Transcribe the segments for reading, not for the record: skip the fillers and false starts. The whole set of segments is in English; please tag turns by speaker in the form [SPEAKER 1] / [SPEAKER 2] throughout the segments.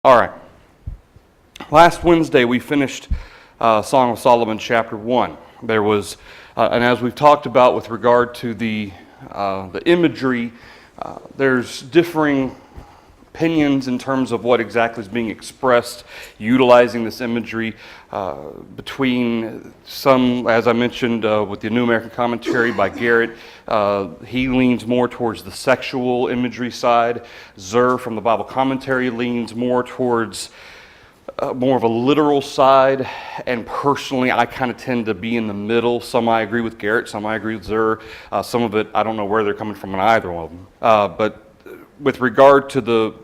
[SPEAKER 1] All right. Last Wednesday we finished Song of Solomon chapter 1. There was, and as we've talked about with regard to the imagery, there's differing opinions in terms of what exactly is being expressed, utilizing this imagery between some, as I mentioned, with the New American Commentary by Garrett, he leans more towards the sexual imagery side. Zur from the Bible Commentary leans more towards more of a literal side, and personally I kind of tend to be in the middle. Some I agree with Garrett, some I agree with Zur. Some of it I don't know where they're coming from in either of them. But with regard to the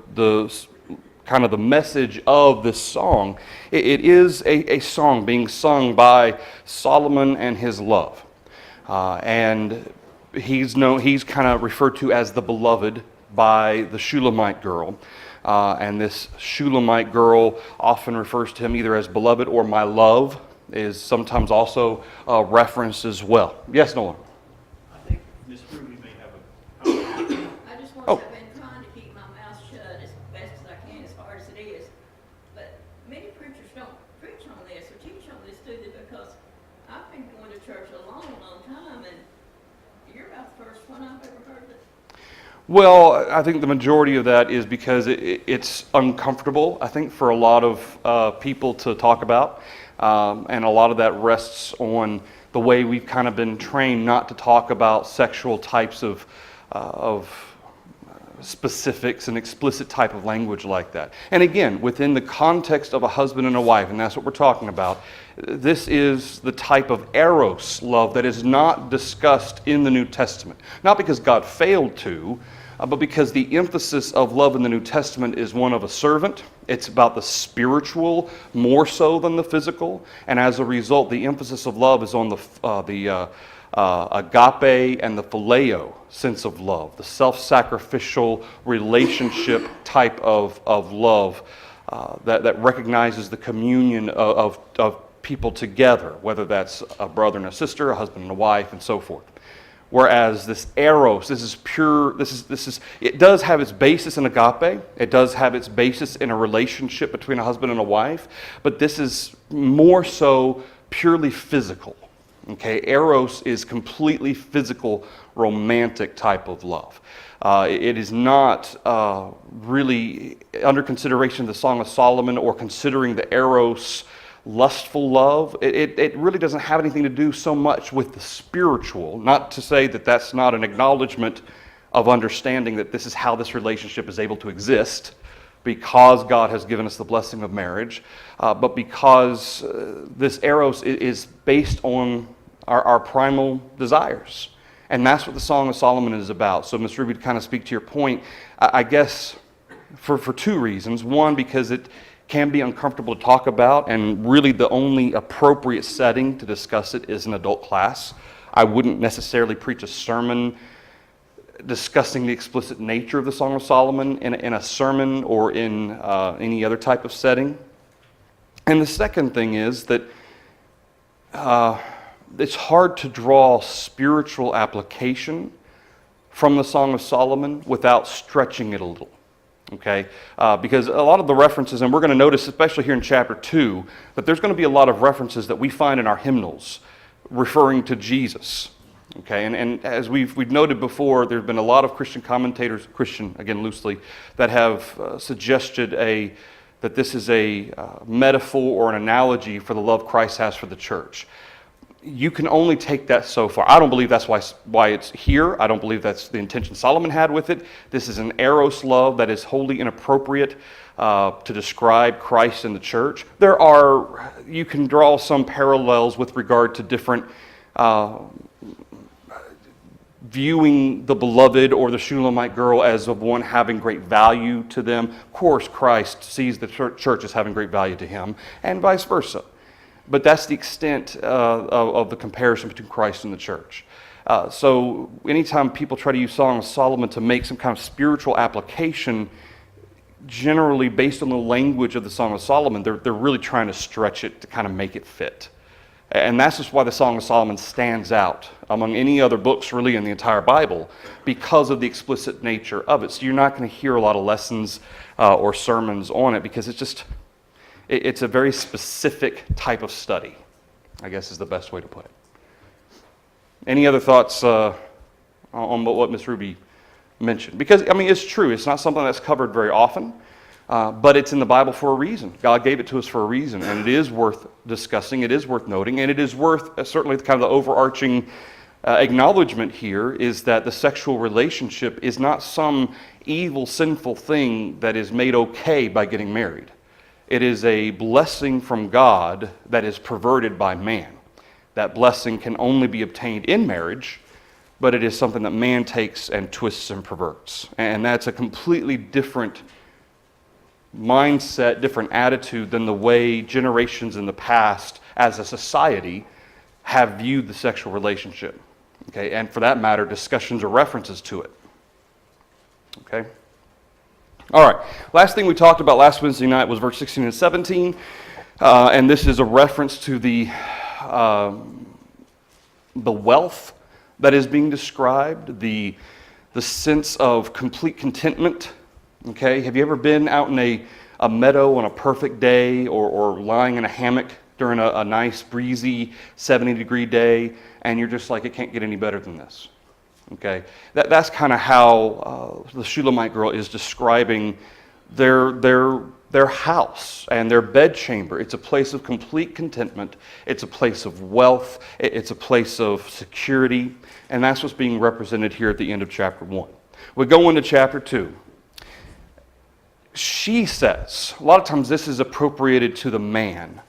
[SPEAKER 1] kind of the message of this song, it is a song being sung by Solomon and his love. And he's kind of referred to as the beloved by the Shulamite girl. And this Shulamite girl often refers to him either as beloved or my love, is sometimes also referenced as well. Yes, Nolan?
[SPEAKER 2] I think Miss Ruby may have a comment.
[SPEAKER 3] I just want to, I've been trying to keep my mouth shut as best as I can, as hard as it is. But many preachers don't preach on this or teach on this, do they? Because I've been going to church a long, long time, and you're about the first one I've ever heard of it.
[SPEAKER 1] Well, I think the majority of that is because it's uncomfortable, I think, for a lot of people to talk about. And a lot of that rests on the way we've kind of been trained not to talk about sexual types of specifics and explicit type of language like that. And again, within the context of a husband and a wife, and that's what we're talking about, this is the type of eros love that is not discussed in the New Testament. Not because God failed to, but because the emphasis of love in the New Testament is one of a servant. It's about the spiritual more so than the physical, and as a result, the emphasis of love is on the agape and the phileo sense of love, the self-sacrificial relationship type of love that recognizes the communion of people together, whether that's a brother and a sister, a husband and a wife, and so forth. Whereas this eros, this is pure, it does have its basis in agape, it does have its basis in a relationship between a husband and a wife, but this is more so purely physical. Okay, eros is completely physical, romantic type of love. It is not really under consideration in the Song of Solomon or considering the eros lustful love. It really doesn't have anything to do so much with the spiritual. Not to say that that's not an acknowledgement of understanding that this is how this relationship is able to exist, because God has given us the blessing of marriage, but because this eros is based on our primal desires. And that's what the Song of Solomon is about. So, Ms. Ruby, to kind of speak to your point, I guess for two reasons. One, because it can be uncomfortable to talk about, and really the only appropriate setting to discuss it is an adult class. I wouldn't necessarily preach a sermon discussing the explicit nature of the Song of Solomon in a sermon or in any other type of setting. And the second thing is that it's hard to draw spiritual application from the Song of Solomon without stretching it a little. Okay, because a lot of the references, and we're going to notice, especially here in chapter 2, that there's going to be a lot of references that we find in our hymnals referring to Jesus. Okay, and as we've noted before, there have been a lot of Christian commentators, Christian again loosely, that have suggested that this is a metaphor or an analogy for the love Christ has for the church. You can only take that so far. I don't believe that's why it's here. I don't believe that's the intention Solomon had with it. This is an eros love that is wholly inappropriate to describe Christ and the church. You can draw some parallels with regard to different viewing the beloved or the Shulamite girl as of one having great value to them. Of course, Christ sees the church as having great value to him, and vice versa. But that's the extent of the comparison between Christ and the church. So anytime people try to use Song of Solomon to make some kind of spiritual application, generally based on the language of the Song of Solomon, they're really trying to stretch it to kind of make it fit. And that's just why the Song of Solomon stands out among any other books really in the entire Bible, because of the explicit nature of it. So you're not going to hear a lot of lessons or sermons on it, because it's a very specific type of study, I guess is the best way to put it. Any other thoughts on what Miss Ruby mentioned? Because, I mean, it's true. It's not something that's covered very often, but it's in the Bible for a reason. God gave it to us for a reason, and it is worth discussing. It is worth noting, and it is worth, certainly kind of the overarching acknowledgement here is that the sexual relationship is not some evil, sinful thing that is made okay by getting married. It is a blessing from God that is perverted by man. That blessing can only be obtained in marriage, but it is something that man takes and twists and perverts. And that's a completely different mindset, different attitude than the way generations in the past as a society have viewed the sexual relationship. Okay, and for that matter, discussions or references to it. Okay? All right, last thing we talked about last Wednesday night was verse 16 and 17, and this is a reference to the wealth that is being described, the sense of complete contentment. Okay, have you ever been out in a meadow on a perfect day, or lying in a hammock during a nice breezy 70-degree day, and you're just like, it can't get any better than this? Okay, that's kind of how the Shulamite girl is describing their house and their bedchamber. It's a place of complete contentment. It's a place of wealth. It's a place of security. And that's what's being represented here at the end of chapter 1. We go into chapter 2. She says, a lot of times this is appropriated to the man.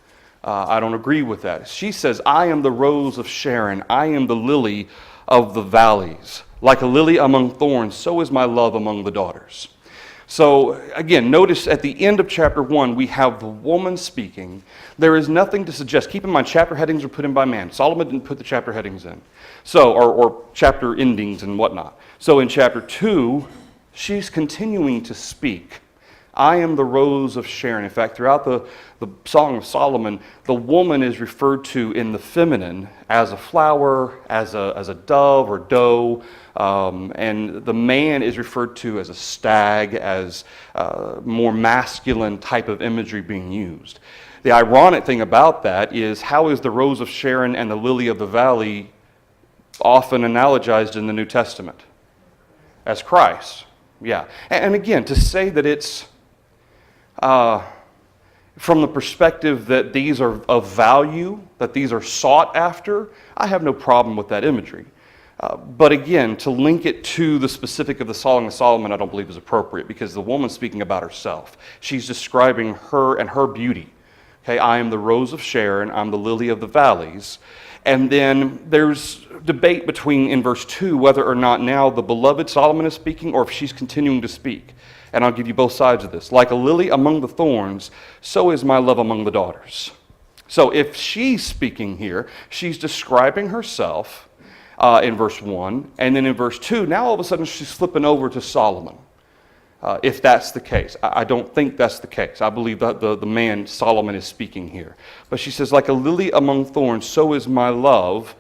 [SPEAKER 1] I don't agree with that. She says, I am the rose of Sharon. I am the lily of the valleys. Like a lily among thorns, so is my love among the daughters. So again, notice at the end of chapter 1, we have the woman speaking. There is nothing to suggest. Keep in mind, chapter headings are put in by man. Solomon didn't put the chapter headings in. So, or chapter endings and whatnot. So in chapter 2, she's continuing to speak. I am the rose of Sharon. In fact, throughout the Song of Solomon, the woman is referred to in the feminine as a flower, as a dove or doe, and the man is referred to as a stag, as more masculine type of imagery being used. The ironic thing about that is, how is the rose of Sharon and the lily of the valley often analogized in the New Testament? As Christ. Yeah. And again, to say that it's from the perspective that these are of value, that these are sought after, I have no problem with that imagery. But again, to link it to the specific of the Song of Solomon, I don't believe is appropriate, because the woman's speaking about herself. She's describing her and her beauty. Okay, I am the rose of Sharon, I'm the lily of the valleys. And then there's debate between, in verse 2, whether or not now the beloved Solomon is speaking, or if she's continuing to speak. And I'll give you both sides of this. Like a lily among the thorns, so is my love among the daughters. So if she's speaking here, she's describing herself in verse 1. And then in verse 2, now all of a sudden she's flipping over to Solomon. If that's the case. I don't think that's the case. I believe that the man Solomon is speaking here. But she says, like a lily among thorns, so is my love.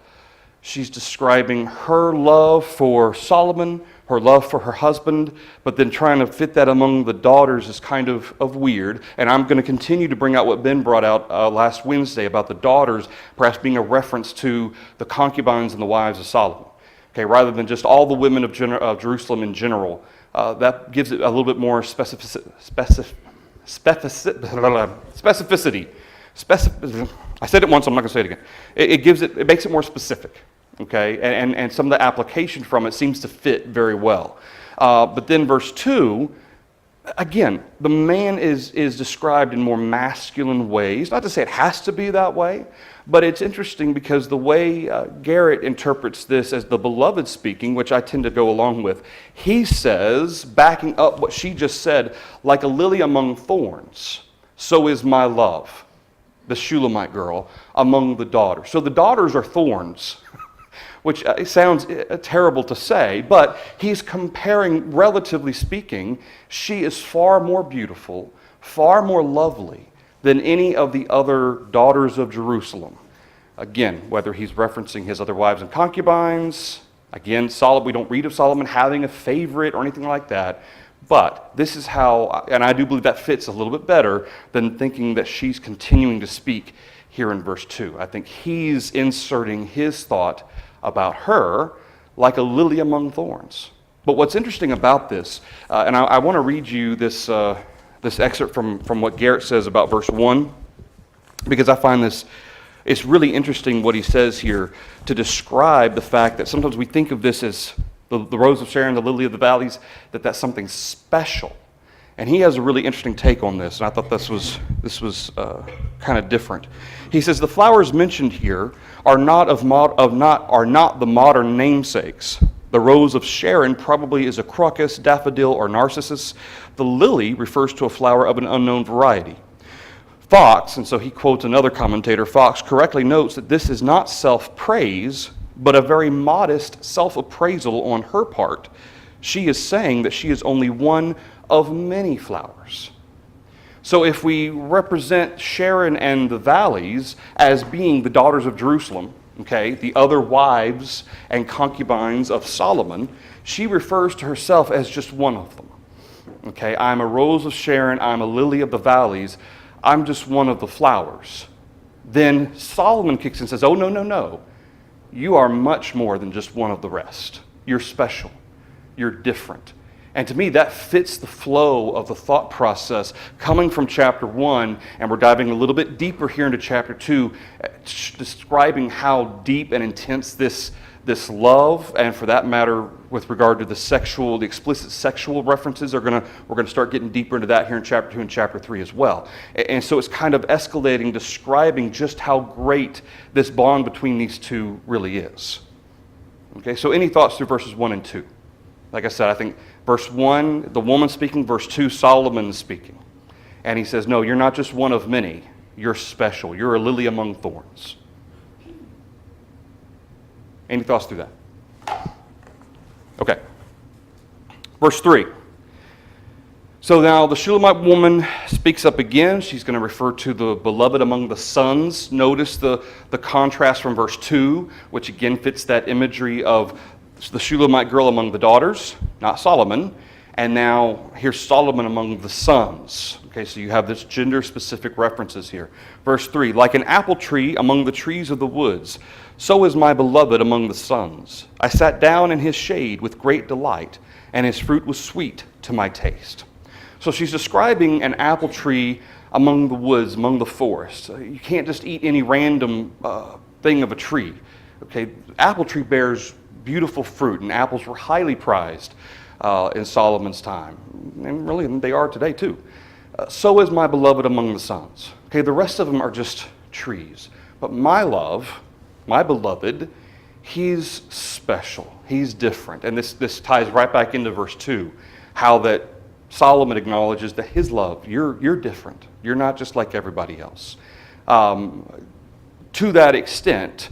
[SPEAKER 1] She's describing her love for Solomon, her love for her husband, but then trying to fit that among the daughters is kind of weird. And I'm going to continue to bring out what Ben brought out last Wednesday about the daughters perhaps being a reference to the concubines and the wives of Solomon. Okay, rather than just all the women of Jerusalem in general. That gives it a little bit more specificity. I said it once, I'm not going to say it again. It makes it more specific. Okay, and some of the application from it seems to fit very well. But then verse 2, again, the man is described in more masculine ways. Not to say it has to be that way, but it's interesting because the way Garrett interprets this as the beloved speaking, which I tend to go along with, he says, backing up what she just said, like a lily among thorns, so is my love, the Shulamite girl, among the daughters. So the daughters are thorns. Which sounds terrible to say, but he's comparing, relatively speaking, she is far more beautiful, far more lovely than any of the other daughters of Jerusalem. Again, whether he's referencing his other wives and concubines, again, we don't read of Solomon having a favorite or anything like that. But this is how, and I do believe that fits a little bit better than thinking that she's continuing to speak here in verse 2. I think he's inserting his thought about her like a lily among thorns. But what's interesting about this, and I want to read you this excerpt from what Garrett says about verse 1, because I find this, it's really interesting what he says here to describe the fact that sometimes we think of this as the rose of Sharon, the lily of the valleys, that's something special. And he has a really interesting take on this, and I thought this was kind of different. He says the flowers mentioned here are not the modern namesakes. The rose of Sharon probably is a crocus, daffodil, or narcissus. The lily refers to a flower of an unknown variety. Fox, and so he quotes another commentator, Fox correctly notes that this is not self-praise, but a very modest self-appraisal on her part. She is saying that she is only one of many flowers. So if we represent Sharon and the valleys as being the daughters of Jerusalem, okay, the other wives and concubines of Solomon, she refers to herself as just one of them. Okay, I'm a rose of Sharon, I'm a lily of the valleys, I'm just one of the flowers. Then Solomon kicks in and says, oh, no. You are much more than just one of the rest. You're special. You're different. And to me, that fits the flow of the thought process coming from chapter 1, and we're diving a little bit deeper here into chapter 2, describing how deep and intense this love, and for that matter, with regard to the explicit sexual references, we're going to start getting deeper into that here in chapter 2 and chapter 3 as well. And so it's kind of escalating, describing just how great this bond between these two really is. Okay, so any thoughts through verses 1 and 2? Like I said, I think verse 1, the woman speaking, verse 2, Solomon speaking. And he says, no, you're not just one of many, you're special. You're a lily among thorns. Any thoughts through that? Okay. Verse 3. So now the Shulamite woman speaks up again. She's going to refer to the beloved among the sons. Notice the contrast from verse 2, which again fits that imagery of the Shulamite girl among the daughters, not Solomon. And now here's Solomon among the sons. Okay, so you have this gender-specific references here. Verse 3, like an apple tree among the trees of the woods, so is my beloved among the sons. I sat down in his shade with great delight, and his fruit was sweet to my taste. So she's describing an apple tree among the woods, among the forest. You can't just eat any random thing of a tree. Okay, apple tree bears beautiful fruit, and apples were highly prized in Solomon's time. And really, they are today too. So is my beloved among the sons. Okay, the rest of them are just trees. But my love, my beloved, he's special. He's different. And this ties right back into verse 2, how that Solomon acknowledges that his love, you're different. You're not just like everybody else. To that extent,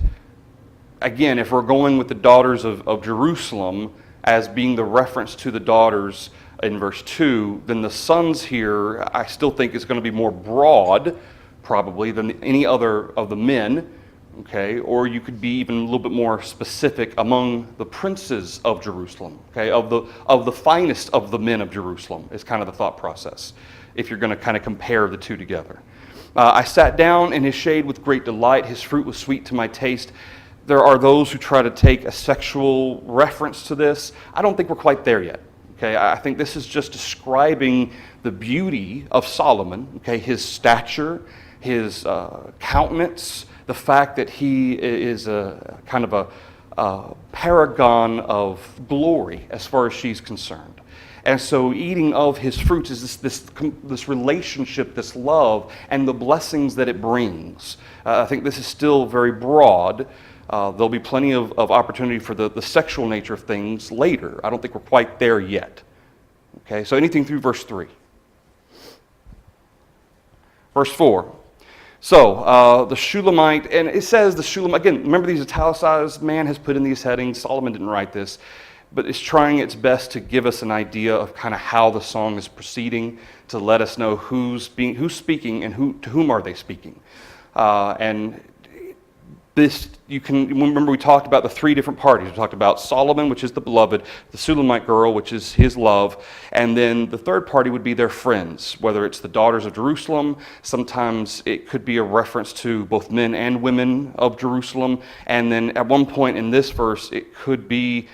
[SPEAKER 1] again, if we're going with the daughters of Jerusalem as being the reference to the daughters in verse 2, then the sons here, I still think is going to be more broad, probably, than any other of the men, okay? Or you could be even a little bit more specific among the princes of Jerusalem, okay? Of the finest of the men of Jerusalem is kind of the thought process, if you're going to kind of compare the two together. I sat down in his shade with great delight. His fruit was sweet to my taste. There are those who try to take a sexual reference to this. I don't think we're quite there yet. Okay, I think this is just describing the beauty of Solomon, okay, his stature, his countenance, the fact that he is a kind of a paragon of glory as far as she's concerned. And so eating of his fruits is this relationship, this love, and the blessings that it brings. I think this is still very broad. There'll be plenty of opportunity for the sexual nature of things later. I don't think we're quite there yet. Okay, so anything through verse 3. Verse 4. So, the Shulamite, and it says the Shulamite, again, remember these italicized, man has put in these headings, Solomon didn't write this, but it's trying its best to give us an idea of kind of how the song is proceeding, to let us know who's speaking and to whom are they speaking. And this, you can remember we talked about the three different parties. We talked about Solomon, which is the beloved, the Shulamite girl, which is his love, and then the third party would be their friends, whether it's the daughters of Jerusalem. Sometimes it could be a reference to both men and women of Jerusalem, and then at one point in this verse, it could be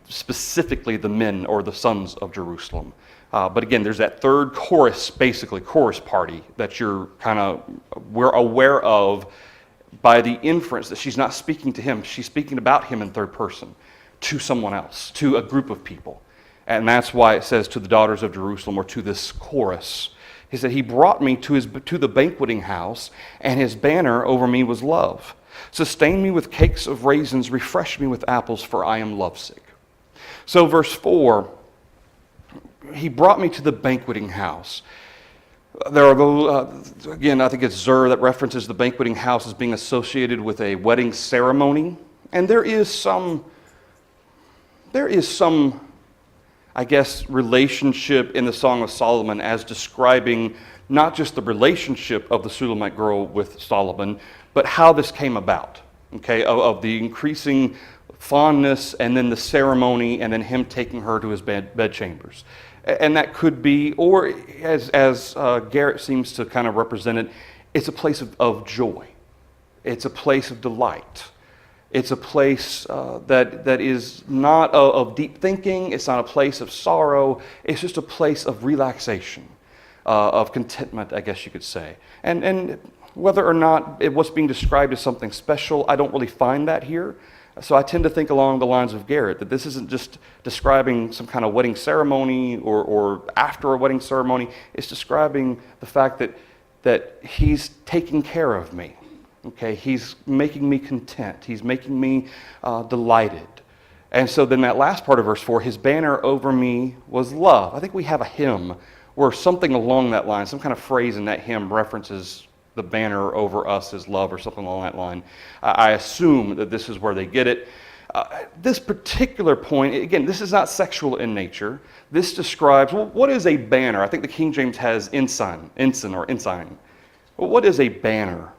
[SPEAKER 1] specifically the men or the sons of Jerusalem. But again, there's that third chorus, basically chorus party that we're aware of by the inference that she's not speaking to him. She's speaking about him in third person to someone else, to a group of people. And that's why it says to the daughters of Jerusalem, or to this chorus. He said, he brought me to the banqueting house, and his banner over me was love. Sustain me with cakes of raisins, refresh me with apples, for I am lovesick. So verse 4, he brought me to the banqueting house. There are those, again, I think it's Zur that references the banqueting house as being associated with a wedding ceremony. And there is some, I guess, relationship in the Song of Solomon as describing not just the relationship of the Shulamite girl with Solomon, but how this came about, okay, of the increasing fondness and then the ceremony and then him taking her to his bedchambers. And that could be, or as Garrett seems to kind of represent it, it's a place of joy. It's a place of delight. It's a place that is not of deep thinking. It's not a place of sorrow. It's just a place of relaxation, of contentment, I guess you could say. And whether or not what's being described as something special, I don't really find that here. So I tend to think along the lines of Garrett, that this isn't just describing some kind of wedding ceremony or after a wedding ceremony. It's describing the fact that he's taking care of me. Okay, he's making me content. He's making me delighted. And so then that last part of verse 4, his banner over me was love. I think we have a hymn or something along that line, some kind of phrase in that hymn references the banner over us is love or something along that line. I assume that this is where they get it. This particular point, again, this is not sexual in nature. This describes, well, what is a banner? I think the King James has ensign. Well, what is a banner?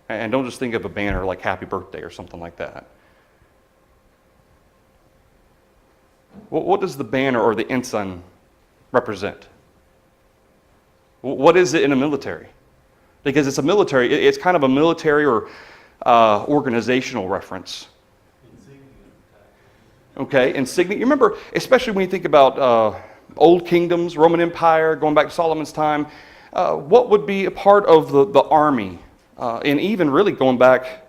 [SPEAKER 1] And don't just think of a banner like happy birthday or something like that. What does the banner or the ensign represent? What is it in a military? Because it's it's kind of a military or organizational reference. Okay, insignia. You remember, especially when you think about old kingdoms, Roman Empire, going back to Solomon's time, what would be a part of the army? And even really going back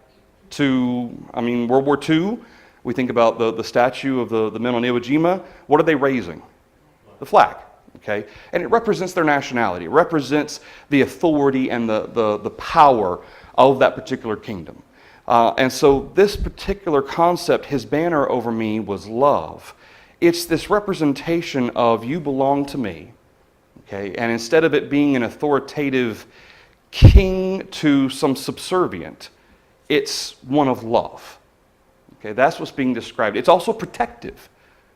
[SPEAKER 1] to, World War II, we think about the statue of the men on Iwo Jima. What are they raising? The flag. Okay, and it represents their nationality. It represents the authority and the power of that particular kingdom. And so this particular concept, his banner over me was love. It's this representation of you belong to me. Okay, and instead of it being an authoritative king to some subservient, it's one of love. Okay, that's what's being described. It's also protective.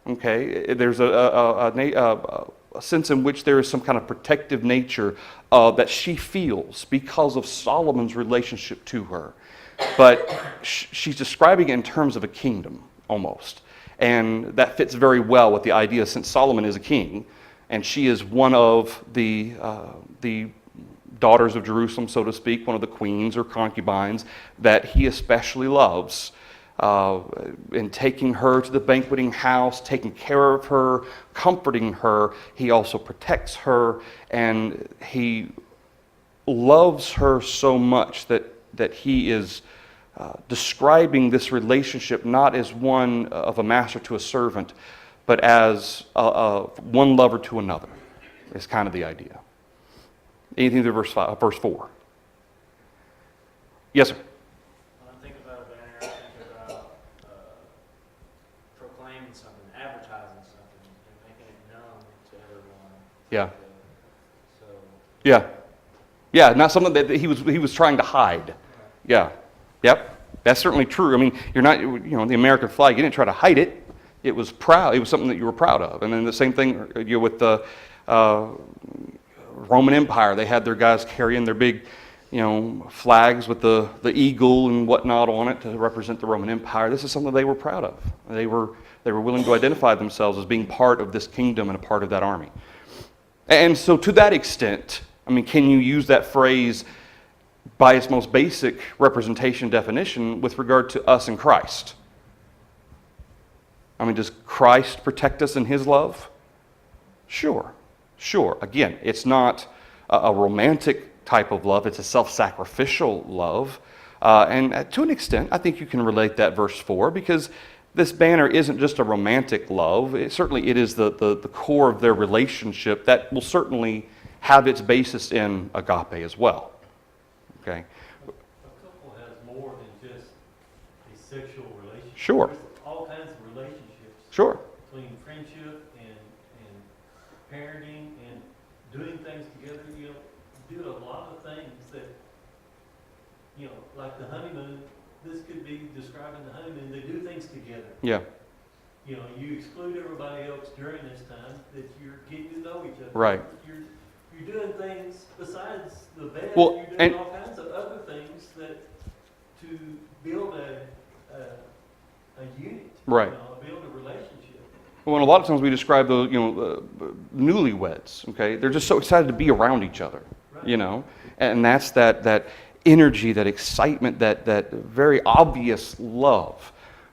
[SPEAKER 1] Okay, there's a sense in which there is some kind of protective nature that she feels because of Solomon's relationship to her. But she's describing it in terms of a kingdom, almost. And that fits very well with the idea, since Solomon is a king, and she is one of the daughters of Jerusalem, so to speak, one of the queens or concubines that he especially loves. In taking her to the banqueting house, taking care of her, comforting her, he also protects her, and he loves her so much that he is describing this relationship not as one of a master to a servant, but as one lover to another, is kind of the idea. Anything to verse 4? Yes, sir.
[SPEAKER 2] When I think about a banner, I think about proclaiming something, advertising something, and making it known to everyone.
[SPEAKER 1] Yeah.
[SPEAKER 2] So.
[SPEAKER 1] Yeah. Yeah, not something that he was trying to hide. Yeah. Yep. That's certainly true. I mean, you're not, the American flag, you didn't try to hide it. It was proud. It was something that you were proud of. And then the same thing with the Roman Empire. They had their guys carrying their big flags with the eagle and whatnot on it to represent the Roman Empire. This is something they were proud of. They were willing to identify themselves as being part of this kingdom and a part of that army. And so to that extent, can you use that phrase by its most basic representation definition with regard to us in Christ? Does Christ protect us in his love? Sure. Again, it's not a romantic type of love. It's a self-sacrificial love. And to an extent, I think you can relate that verse 4, because this banner isn't just a romantic love. It is the core of their relationship that will certainly have its basis in agape as well. Okay?
[SPEAKER 4] A couple has more than just a sexual relationship.
[SPEAKER 1] Sure.
[SPEAKER 4] There's all kinds of relationships.
[SPEAKER 1] Sure.
[SPEAKER 4] Between friendship and parenting and doing things together. Do a lot of things that, like the honeymoon. This could be describing the honeymoon. They do things together.
[SPEAKER 1] Yeah.
[SPEAKER 4] You exclude everybody else during this time that you're getting to know each other.
[SPEAKER 1] Right.
[SPEAKER 4] You're doing things besides the bed.
[SPEAKER 1] Well,
[SPEAKER 4] You're doing all kinds of other things that to build a unit.
[SPEAKER 1] Right.
[SPEAKER 4] Build a relationship.
[SPEAKER 1] Well, and a lot of times we describe the newlyweds. Okay, they're just so excited to be around each other. Right. And that's that energy, that excitement, that very obvious love,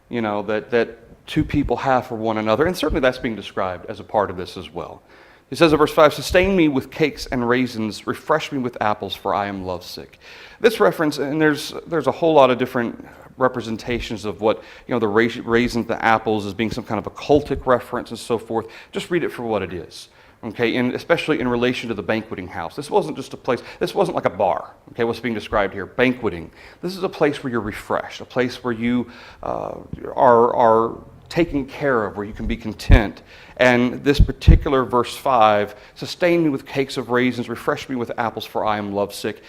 [SPEAKER 1] that two people have for one another. And certainly that's being described as a part of this as well. He says in verse 5, "Sustain me with cakes and raisins, refresh me with apples, for I am lovesick." This reference, and there's a whole lot of different representations of what, the raisins, the apples, as being some kind of a cultic reference and so forth. Just read it for what it is. Okay, and especially in relation to the banqueting house. This wasn't just a place, this wasn't like a bar, okay, what's being described here, banqueting. This is a place where you're refreshed, a place where you are taken care of, where you can be content. And this particular verse 5, "Sustain me with cakes of raisins, refresh me with apples, for I am lovesick."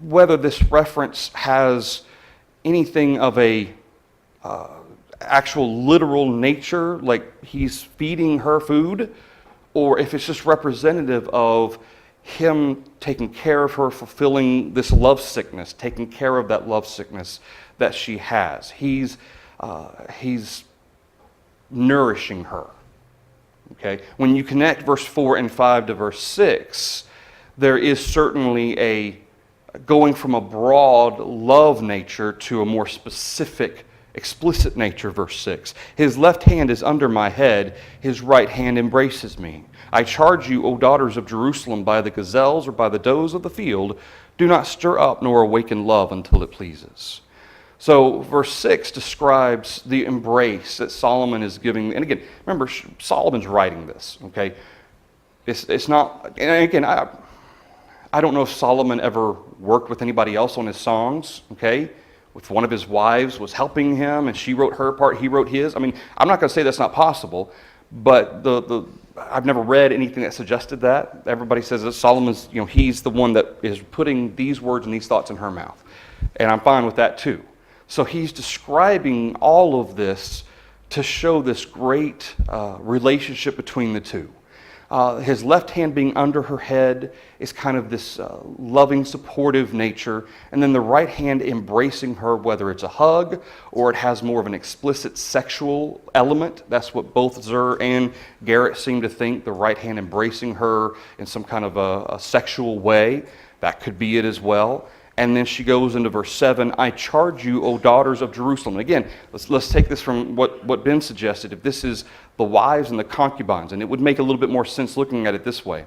[SPEAKER 1] Whether this reference has anything of a actual literal nature, like he's feeding her food, or if it's just representative of him taking care of her, fulfilling this love sickness, taking care of that love sickness that she has. He's nourishing her. Okay? When you connect verse 4 and 5 to verse 6, there is certainly a going from a broad love nature to a more specific, explicit nature, verse 6. "His left hand is under my head, his right hand embraces me. I charge you, O daughters of Jerusalem, by the gazelles or by the does of the field, do not stir up nor awaken love until it pleases." So verse 6 describes the embrace that Solomon is giving. And again, remember, Solomon's writing this, okay? It's not, and again, I don't know if Solomon ever worked with anybody else on his songs, okay? If one of his wives was helping him and she wrote her part, he wrote his. I'm not going to say that's not possible, but I've never read anything that suggested that. Everybody says that Solomon's, he's the one that is putting these words and these thoughts in her mouth. And I'm fine with that too. So he's describing all of this to show this great relationship between the two. His left hand being under her head is kind of this loving, supportive nature. And then the right hand embracing her, whether it's a hug or it has more of an explicit sexual element. That's what both Zur and Garrett seem to think, the right hand embracing her in some kind of a sexual way. That could be it as well. And then she goes into verse 7, "I charge you, O daughters of Jerusalem." And again, let's take this from what Ben suggested. If this is the wives and the concubines, and it would make a little bit more sense looking at it this way.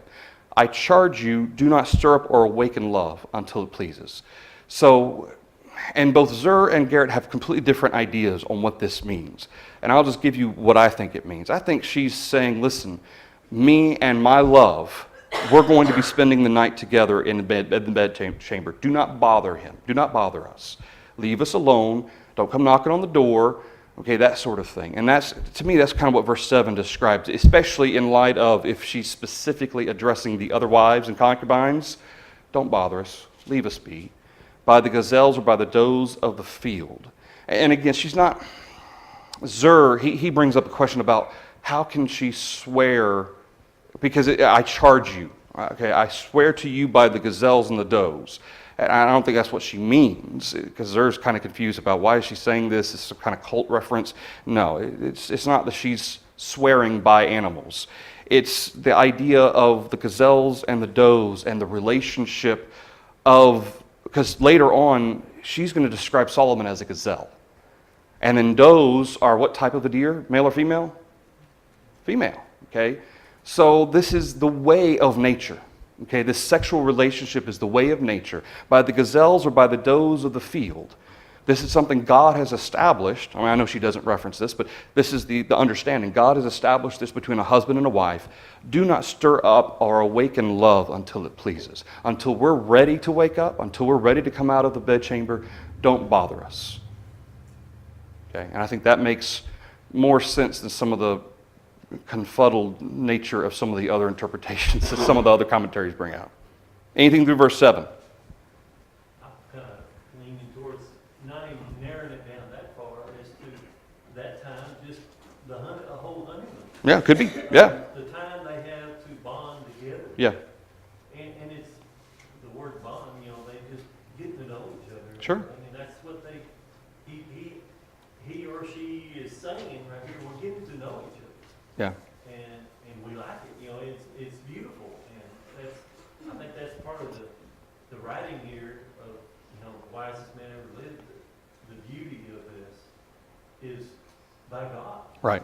[SPEAKER 1] "I charge you, do not stir up or awaken love until it pleases." So, and both Zur and Garrett have completely different ideas on what this means. And I'll just give you what I think it means. I think she's saying, listen, me and my love, we're going to be spending the night together in the bed chamber. Do not bother him. Do not bother us. Leave us alone. Don't come knocking on the door. Okay, that sort of thing. And that's, to me, that's kind of what verse 7 describes, especially in light of if she's specifically addressing the other wives and concubines. Don't bother us. Leave us be. By the gazelles or by the does of the field. And again, she's not... Zur, he brings up a question about how can she swear, because I charge you. Okay, I swear to you by the gazelles and the does. And I don't think that's what she means, because Zer's kind of confused about why is she saying this. It's some kind of cult reference. No, it's not that she's swearing by animals. It's the idea of the gazelles and the does and the relationship of, because later on, she's going to describe Solomon as a gazelle. And then does are what type of a deer? Male or female? Female, okay? So this is the way of nature. Okay, this sexual relationship is the way of nature. By the gazelles or by the does of the field. This is something God has established. I mean, I know she doesn't reference this, but this is the understanding. God has established this between a husband and a wife. Do not stir up or awaken love until it pleases. Until we're ready to wake up, until we're ready to come out of the bedchamber, don't bother us. Okay, and I think that makes more sense than some of the confuddled nature of some of the other interpretations that some of the other commentaries bring out. Anything through verse 7?
[SPEAKER 4] I'm kind of leaning towards not even narrowing it down that far as to that time, just a whole honeymoon.
[SPEAKER 1] Yeah, it could be. Yeah.
[SPEAKER 4] The time they have to bond together.
[SPEAKER 1] Yeah.
[SPEAKER 4] And it's the word bond, they just get to know each other.
[SPEAKER 1] Sure.
[SPEAKER 4] I mean, that's what he or she is saying right here. We're getting to know each other.
[SPEAKER 1] Yeah.
[SPEAKER 4] And we like it. It's beautiful, and I think that's part of the writing here of the wisest man ever lived. The beauty of this is by God.
[SPEAKER 1] Right.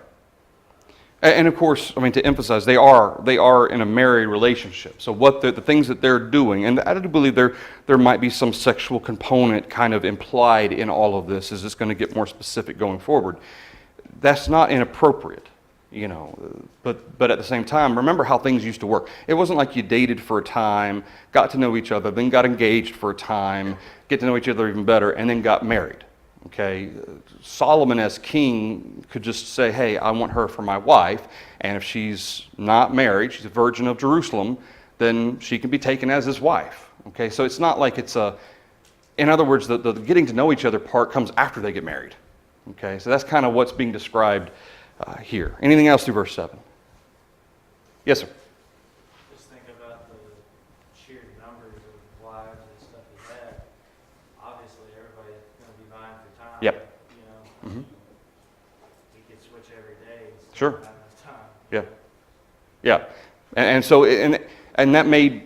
[SPEAKER 1] And of course, I mean, to emphasize, they are in a married relationship. So what the things that they're doing, and I do believe there might be some sexual component kind of implied in all of this, as it's going to get more specific going forward. That's not inappropriate. But at the same time, remember how things used to work. It wasn't like you dated for a time, got to know each other, then got engaged for a time, get to know each other even better, and then got married. Okay, Solomon as king could just say, hey, I want her for my wife, and if she's not married, she's a virgin of Jerusalem, then she can be taken as his wife. Okay, so it's not like in other words, the getting to know each other part comes after they get married. Okay, so that's kind of what's being described here. Anything else through verse 7? Yes, sir.
[SPEAKER 2] Just think about the sheer numbers of wives and stuff he had. Obviously, everybody's going to be vying for time.
[SPEAKER 1] Yep.
[SPEAKER 2] Mm-hmm. He could switch every day.
[SPEAKER 1] Sure.
[SPEAKER 2] Not enough time.
[SPEAKER 1] Yeah. Yeah. And so, and that may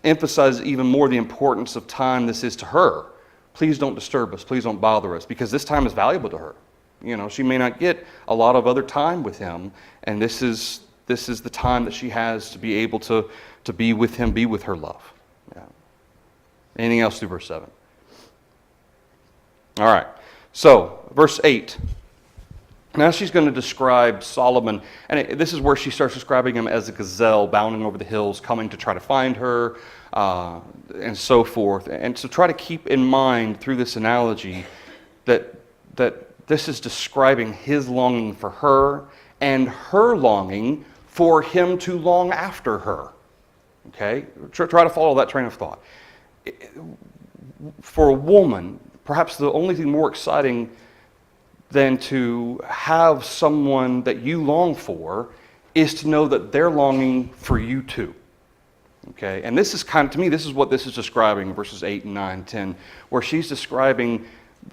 [SPEAKER 1] emphasize even more the importance of time this is to her. Please don't disturb us. Please don't bother us, because this time is valuable to her. She may not get a lot of other time with him, and this is the time that she has to be able to be with him, be with her love. Yeah. Anything else through verse 7? All right. So, verse 8. Now she's going to describe Solomon, and this is where she starts describing him as a gazelle bounding over the hills, coming to try to find her, and so forth. And so try to keep in mind through this analogy that this is describing his longing for her and her longing for him to long after her. Okay? Try to follow that train of thought. For a woman, perhaps the only thing more exciting than to have someone that you long for is to know that they're longing for you too. Okay? And this is to me, this is what this is describing, verses 8 and 9, 10, where she's describing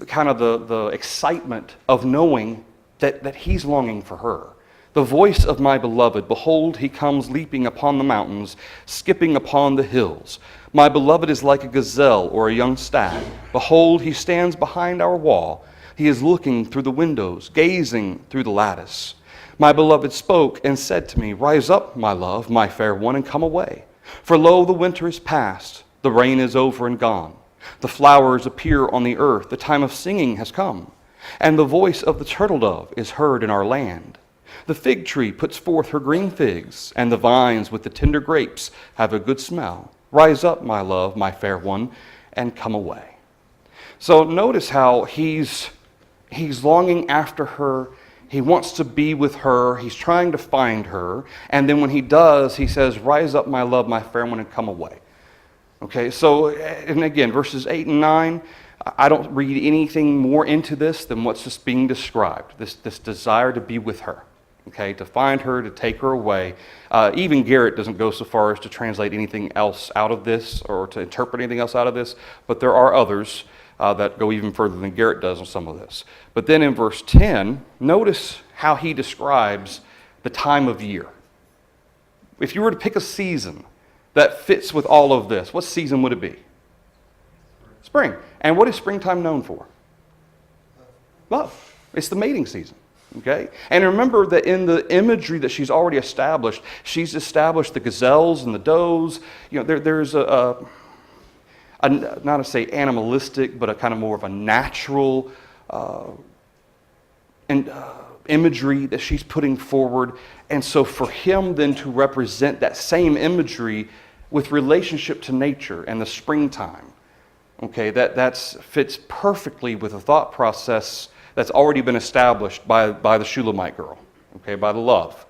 [SPEAKER 1] kind of the excitement of knowing that he's longing for her. The voice of my beloved, behold, he comes leaping upon the mountains, skipping upon the hills. My beloved is like a gazelle or a young stag. Behold, he stands behind our wall. He is looking through the windows, gazing through the lattice. My beloved spoke and said to me, rise up, my love, my fair one, and come away. For lo, the winter is past, the rain is over and gone. The flowers appear on the earth, the time of singing has come, and the voice of the turtle dove is heard in our land. The fig tree puts forth her green figs, and the vines with the tender grapes have a good smell. Rise up, my love, my fair one, and come away. So notice how he's longing after her. He wants to be with her. He's trying to find her. And then when he does, he says, rise up, my love, my fair one, and come away. Okay, so, and again, verses 8 and 9, I don't read anything more into this than what's just being described, this desire to be with her. Okay, to find her, to take her away. Even Garrett doesn't go so far as to translate anything else out of this or to interpret anything else out of this, but there are others that go even further than Garrett does on some of this. But then in verse 10, notice how he describes the time of year. If you were to pick a season that fits with all of this, what season would it be? Spring. And what is springtime known for? Love. It's the mating season. Okay? And remember that in the imagery that she's already established, she's established the gazelles and the does. You know, there's not to say animalistic, but a kind of more of a natural imagery that she's putting forward. And so for him then to represent that same imagery with relationship to nature and the springtime, okay, that fits perfectly with the thought process that's already been established by the Shulamite girl, okay, by the love.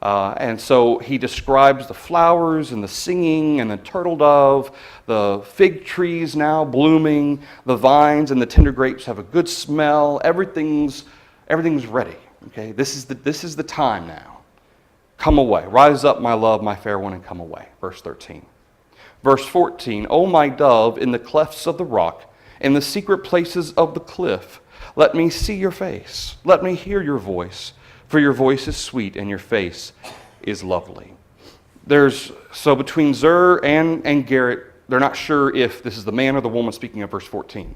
[SPEAKER 1] And so he describes the flowers and the singing and the turtle dove, the fig trees now blooming, the vines and the tender grapes have a good smell. Everything's ready. Okay, this is the time now. Come away. Rise up, my love, my fair one, and come away. Verse 13. Verse 14. O my dove, in the clefts of the rock, in the secret places of the cliff, let me see your face. Let me hear your voice. For your voice is sweet and your face is lovely. So between Zer and Garrett, they're not sure if this is the man or the woman speaking of verse 14.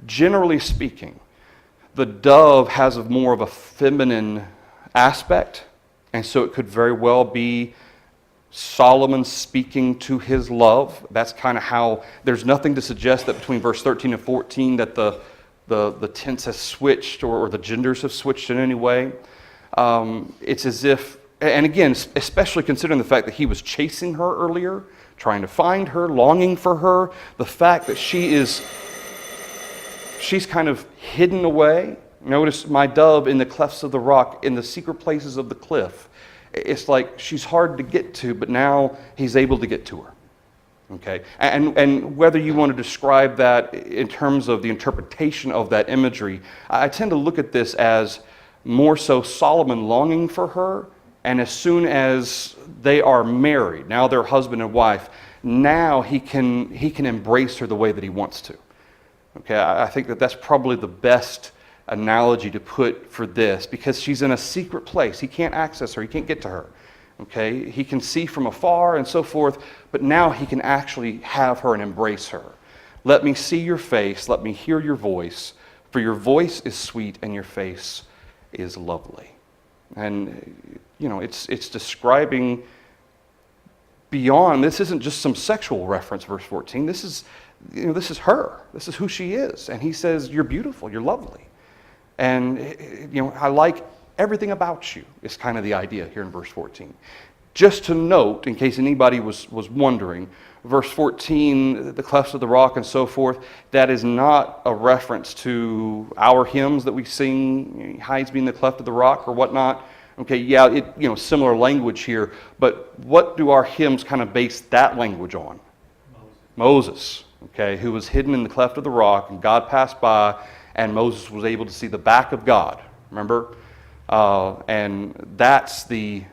[SPEAKER 1] Generally speaking, the dove has more of a feminine aspect, and so it could very well be Solomon speaking to his love. That's kind of how, there's nothing to suggest that between verse 13 and 14 that the tense has switched or the genders have switched in any way. It's as if, and again, especially considering the fact that he was chasing her earlier, trying to find her, longing for her, the fact that she's kind of hidden away. Notice my dove in the clefts of the rock, in the secret places of the cliff. It's like she's hard to get to, but now he's able to get to her. Okay, and whether you want to describe that in terms of the interpretation of that imagery, I tend to look at this as more so Solomon longing for her, and as soon as they are married, now they're husband and wife, now he can embrace her the way that he wants to. Okay, I think that's probably the best analogy to put for this, because she's in a secret place. He can't access her. He can't get to her. Okay, he can see from afar and so forth, but now he can actually have her and embrace her. Let me see your face. Let me hear your voice. For your voice is sweet and your face is lovely. And, you know, it's describing beyond. This isn't just some sexual reference, verse 14. This is her. This is who she is. And he says, you're beautiful. You're lovely. And, you know, I like everything about you is kind of the idea here in verse 14. Just to note, in case anybody was wondering, verse 14, the clefts of the rock and so forth, that is not a reference to our hymns that we sing, hides me in the cleft of the rock or whatnot. Okay, yeah, similar language here, but what do our hymns kind of base that language on? Moses, okay, who was hidden in the cleft of the rock, and God passed by, and Moses was able to see the back of God. Remember? And that's the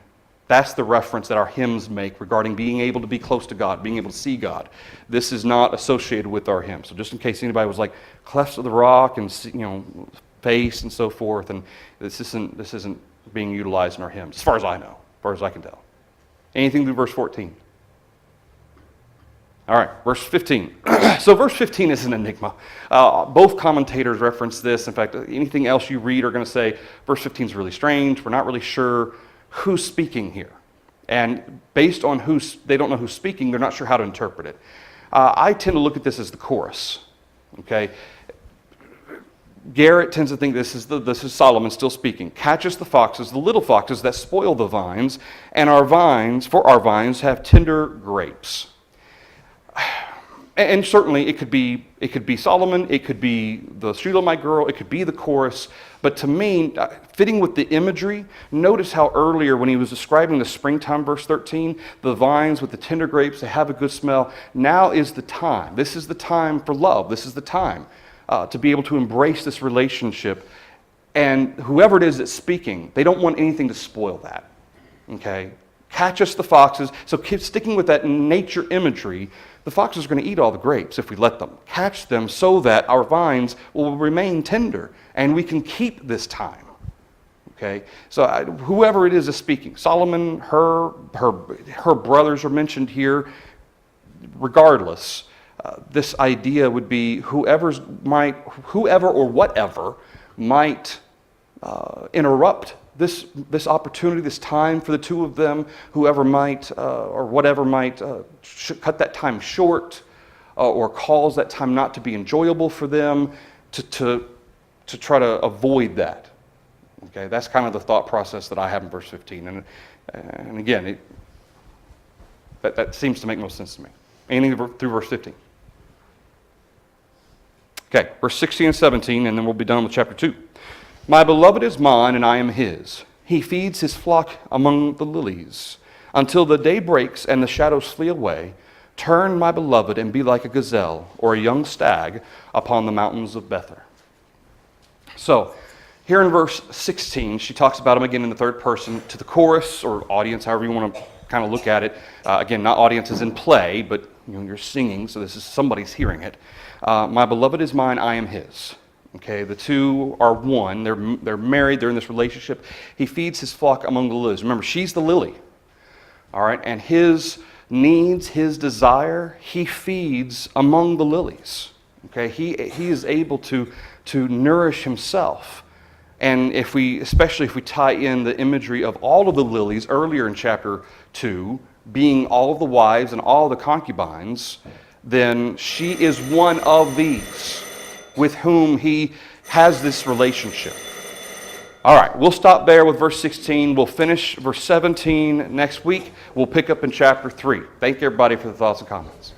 [SPEAKER 1] reference that our hymns make regarding being able to be close to God, being able to see God. This is not associated with our hymns. So just in case anybody was like clefts of the rock and face and so forth, and this isn't being utilized in our hymns, as far as I know, as far as I can tell. Anything through verse 14? All right, verse 15. So verse 15 is an enigma. Both commentators reference this. In fact, anything else you read are going to say, verse 15 is really strange. We're not really sure who's speaking here. And based on they don't know who's speaking, they're not sure how to interpret it. I tend to look at this as the chorus. Okay? Garrett tends to think this is Solomon still speaking. Catch us the foxes, the little foxes that spoil the vines, and our vines have tender grapes. And certainly it could be Solomon, it could be the Shulamite girl, it could be the chorus. But to me, fitting with the imagery, notice how earlier when he was describing the springtime, verse 13, the vines with the tender grapes, they have a good smell. Now is the time. This is the time for love. This is the time to be able to embrace this relationship. And whoever it is that's speaking, they don't want anything to spoil that. Okay? Catch us the foxes. So keep sticking with that nature imagery. The foxes are going to eat all the grapes if we let them. Catch them so that our vines will remain tender and we can keep this time. Okay? So whoever it is speaking, Solomon, her brothers are mentioned here. Regardless, this idea would be whoever or whatever might interrupt this opportunity, this time for the two of them, whoever might or whatever might cut that time short or cause that time not to be enjoyable for them, to try to avoid that. Okay, that's kind of the thought process that I have in verse 15. And again, that seems to make most sense to me. Anything through verse 15. Okay, verse 16 and 17, and then we'll be done with chapter 2. My beloved is mine, and I am his. He feeds his flock among the lilies. Until the day breaks and the shadows flee away, turn, my beloved, and be like a gazelle or a young stag upon the mountains of Bether. So, here in verse 16, she talks about him again in the third person to the chorus or audience, however you want to kind of look at it. Again, not audiences in play, but you're singing, so this is somebody's hearing it. My beloved is mine, I am his. Okay, the two are one. They're married. They're in this relationship. He feeds his flock among the lilies. Remember, she's the lily. All right, and his needs, his desire, he feeds among the lilies. Okay, he is able to nourish himself. And especially if we tie in the imagery of all of the lilies earlier in chapter 2, being all of the wives and all of the concubines, then she is one of these with whom he has this relationship. All right, we'll stop there with verse 16. We'll finish verse 17 next week. We'll pick up in chapter 3. Thank you, everybody, for the thoughts and comments.